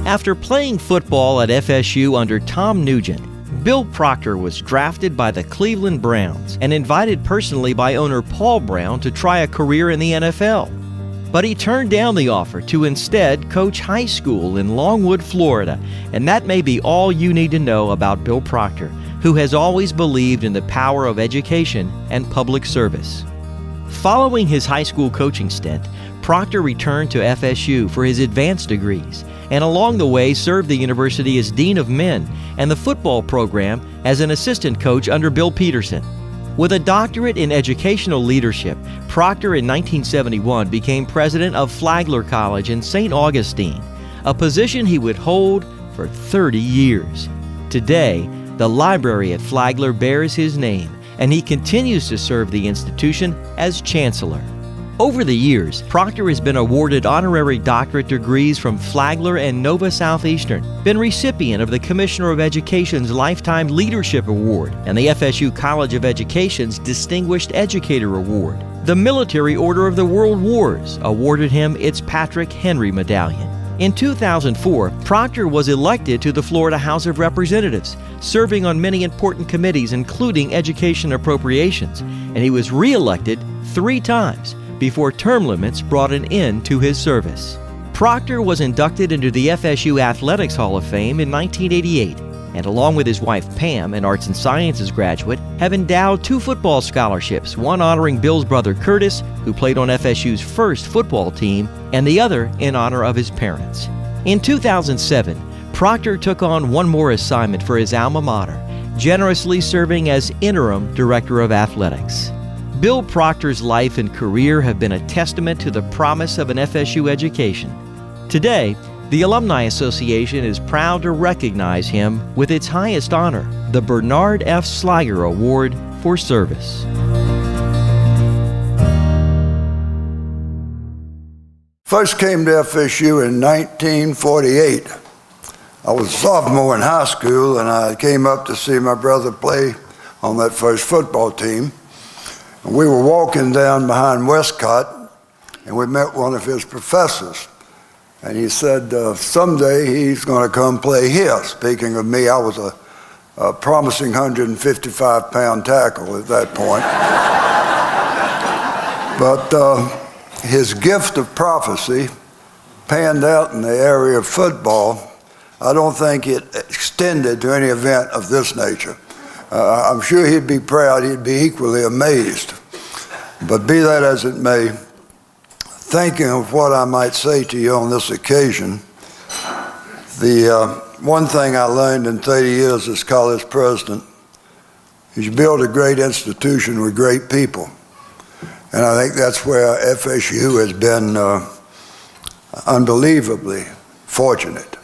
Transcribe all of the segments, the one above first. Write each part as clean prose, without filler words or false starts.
After playing football at FSU under Tom Nugent, Bill Proctor was drafted by the Cleveland Browns and invited personally by owner Paul Brown to try a career in the NFL. But he turned down the offer to instead coach high school in Longwood, Florida, and that may be all you need to know about Bill Proctor, who has always believed in the power of education and public service. Following his high school coaching stint, Proctor returned to FSU for his advanced degrees, and along the way served the university as Dean of Men and the football program as an assistant coach under Bill Peterson. With a doctorate in educational leadership, Proctor in 1971 became president of Flagler College in St. Augustine, a position he would hold for 30 years. Today, the library at Flagler bears his name, and he continues to serve the institution as chancellor. Over the years, Proctor has been awarded honorary doctorate degrees from Flagler and Nova Southeastern, been recipient of the Commissioner of Education's Lifetime Leadership Award and the FSU College of Education's Distinguished Educator Award. The Military Order of the World Wars awarded him its Patrick Henry Medallion. In 2004, Proctor was elected to the Florida House of Representatives, serving on many important committees including Education Appropriations, and he was re-elected 3 times before term limits brought an end to his service. Proctor was inducted into the FSU Athletics Hall of Fame in 1988, and along with his wife Pam, an arts and sciences graduate, have endowed 2 football scholarships, one honoring Bill's brother Curtis, who played on FSU's first football team, and the other in honor of his parents. In 2007, Proctor took on one more assignment for his alma mater, generously serving as interim director of athletics. Bill Proctor's life and career have been a testament to the promise of an FSU education. Today, the Alumni Association is proud to recognize him with its highest honor, the Bernard F. Sliger Award for Service. First came to FSU in 1948. I was a sophomore in high school, and I came up to see my brother play on that first football team. We were walking down behind Westcott, and we met one of his professors. And he said, someday he's going to come play here. Speaking of me, I was a promising 155-pound tackle at that point. But his gift of prophecy panned out in the area of football. I don't think it extended to any event of this nature. I'm sure he'd be proud, he'd be equally amazed. But be that as it may, thinking of what I might say to you on this occasion, the one thing I learned in 30 years as college president is you build a great institution with great people. And I think that's where FSU has been unbelievably fortunate.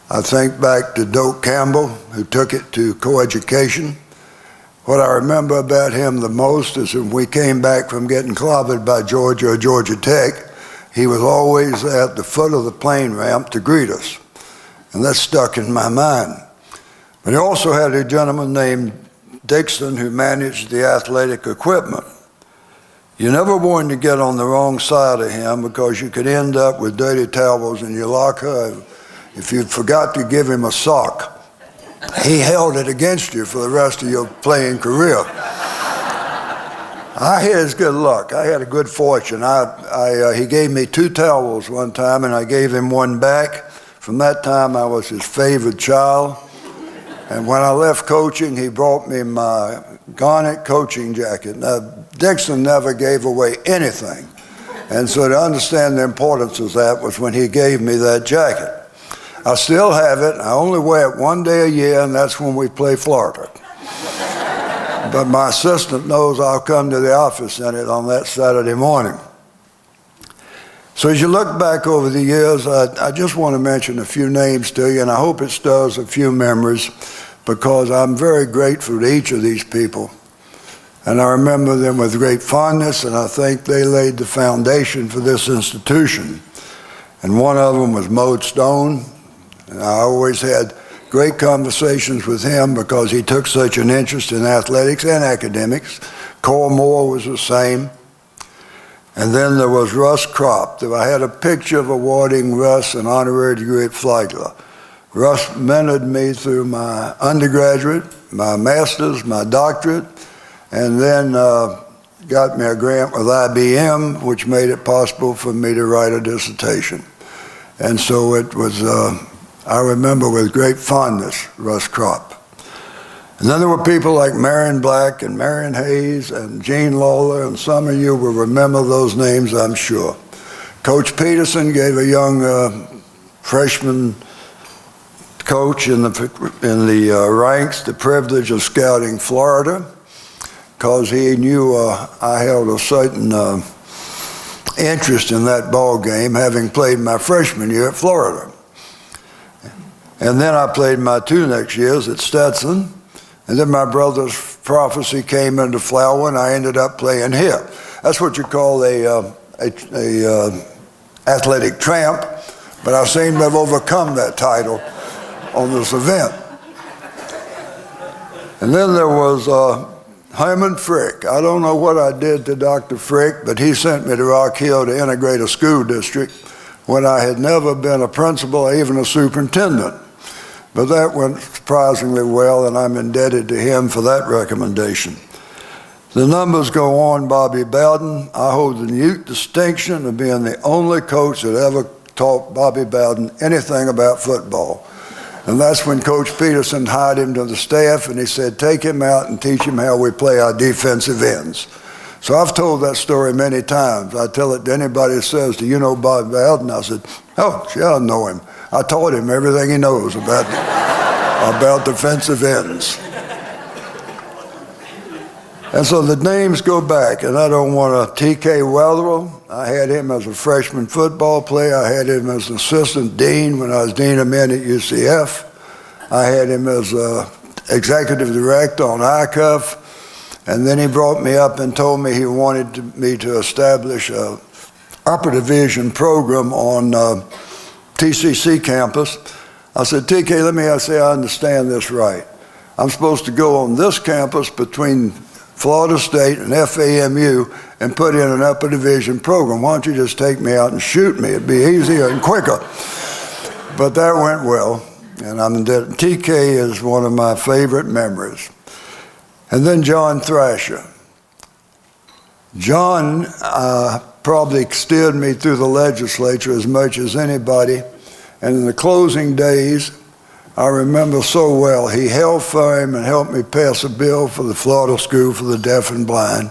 I think back to Doak Campbell, who took it to coeducation. What I remember about him the most is when we came back from getting clobbered by Georgia or Georgia Tech, he was always at the foot of the plane ramp to greet us. And that stuck in my mind. But he also had a gentleman named Dixon who managed the athletic equipment. You never wanted to get on the wrong side of him because you could end up with dirty towels in your locker. If you forgot to give him a sock, he held it against you for the rest of your playing career. I had his good luck. I had a good fortune. He gave me 2 towels one time, and I gave him one back. From that time, I was his favorite child. And when I left coaching, he brought me my garnet coaching jacket. Now, Dixon never gave away anything. And so to understand the importance of that was when he gave me that jacket. I still have it. I only wear it one day a year, and that's when we play Florida. But my assistant knows I'll come to the office in it on that Saturday morning. So as you look back over the years, I just want to mention a few names to you, and I hope it stirs a few memories, because I'm very grateful to each of these people. And I remember them with great fondness, and I think they laid the foundation for this institution. And one of them was Mode Stone. And I always had great conversations with him because he took such an interest in athletics and academics. Cole Moore was the same. And then there was Russ Kropp. I had a picture of awarding Russ an honorary degree at Flagler. Russ mentored me through my undergraduate, my master's, my doctorate, and then got me a grant with IBM, which made it possible for me to write a dissertation. And so it was, I remember with great fondness, Russ Kropp. And then there were people like Marion Black and Marion Hayes and Gene Lawler, and some of you will remember those names, I'm sure. Coach Peterson gave a young freshman coach in the ranks the privilege of scouting Florida, because he knew I held a certain interest in that ball game, having played my freshman year at Florida. And then I played my 2 next years at Stetson. And then my brother's prophecy came into flower, and I ended up playing here. That's what you call a athletic tramp, but I seem to have overcome that title on this event. And then there was Herman Frick. I don't know what I did to Dr. Frick, but he sent me to Rock Hill to integrate a school district when I had never been a principal or even a superintendent. But that went surprisingly well, and I'm indebted to him for that recommendation. The numbers go on. Bobby Bowden. I hold the unique distinction of being the only coach that ever taught Bobby Bowden anything about football. And that's when Coach Peterson hired him to the staff, and he said, take him out and teach him how we play our defensive ends. So I've told that story many times. I tell it to anybody that says, do you know Bobby Bowden? I said, oh, yeah, I know him. I taught him everything he knows about defensive ends. And so the names go back, and I don't want to. T.K. Wetherell, I had him as a freshman football player. I had him as an assistant dean when I was dean of men at UCF. I had him as executive director on ICUF. And then he brought me up and told me he wanted me to establish a upper division program on TCC campus. I said, TK, let me say I understand this right. I'm supposed to go on this campus between Florida State and FAMU and put in an upper division program. Why don't you just take me out and shoot me? It'd be easier and quicker. But that went well, and I'm indebted. TK is one of my favorite memories. And then John Thrasher. John probably steered me through the legislature as much as anybody. And in the closing days, I remember so well, he held firm and helped me pass a bill for the Florida School for the Deaf and Blind.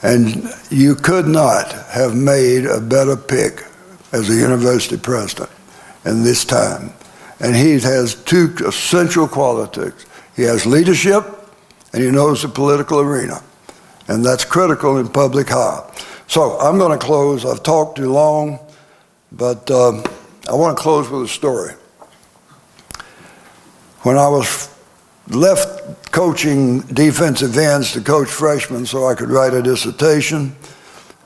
And you could not have made a better pick as a university president in this time. And he has 2 essential qualities. He has leadership, and he knows the political arena. And that's critical in public hire. So I'm going to close. I've talked too long, but I want to close with a story. When I was left coaching defensive ends to coach freshmen so I could write a dissertation,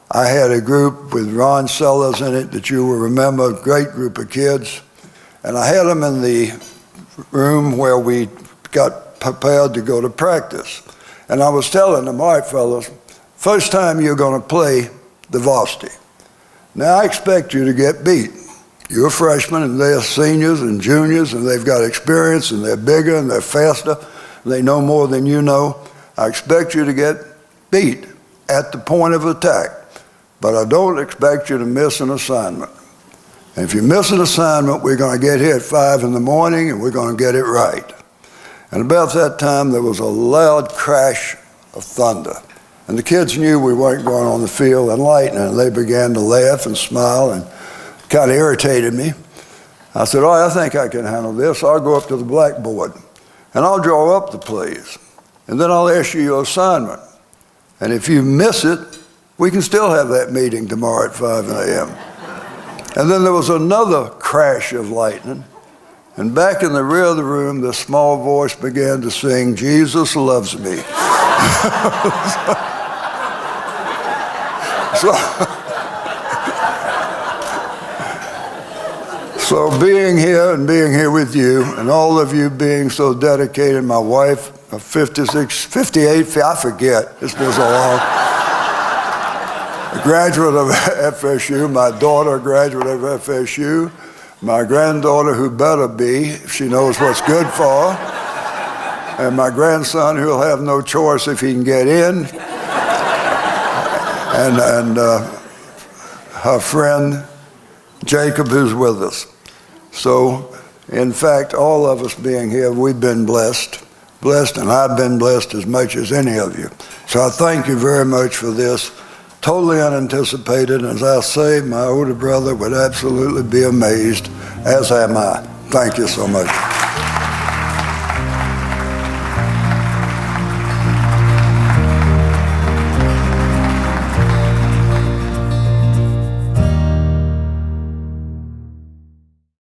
I had a group with Ron Sellers in it that you will remember, a great group of kids. And I had them in the room where we got prepared to go to practice. And I was telling them, all right, fellas, first time you're going to play the varsity. Now, I expect you to get beat. You're freshmen, and they're seniors and juniors, and they've got experience, and they're bigger, and they're faster. They know more than you know. I expect you to get beat at the point of attack, but I don't expect you to miss an assignment. And if you miss an assignment, we're going to get here at 5 in the morning, and we're going to get it right. And about that time, there was a loud crash of thunder. And the kids knew we weren't going on the field and lightning, and they began to laugh and smile and kind of irritated me. I said, I think I can handle this. I'll go up to the blackboard, and I'll draw up the plays, and then I'll ask you your assignment. And if you miss it, we can still have that meeting tomorrow at 5 a.m. And then there was another crash of lightning, and back in the rear of the room, this small voice began to sing, Jesus Loves Me. So being here and being here with you, and all of you being so dedicated, my wife, 56, 58, I forget, it's been so long. a graduate of FSU, my daughter, a graduate of FSU, my granddaughter, who better be, if she knows what's good for her, and my grandson, who'll have no choice if he can get in, and her friend, Jacob, who's with us. So, in fact, all of us being here, we've been blessed, and I've been blessed as much as any of you. So I thank you very much for this. Totally unanticipated. As I say, my older brother would absolutely be amazed, as am I. Thank you so much.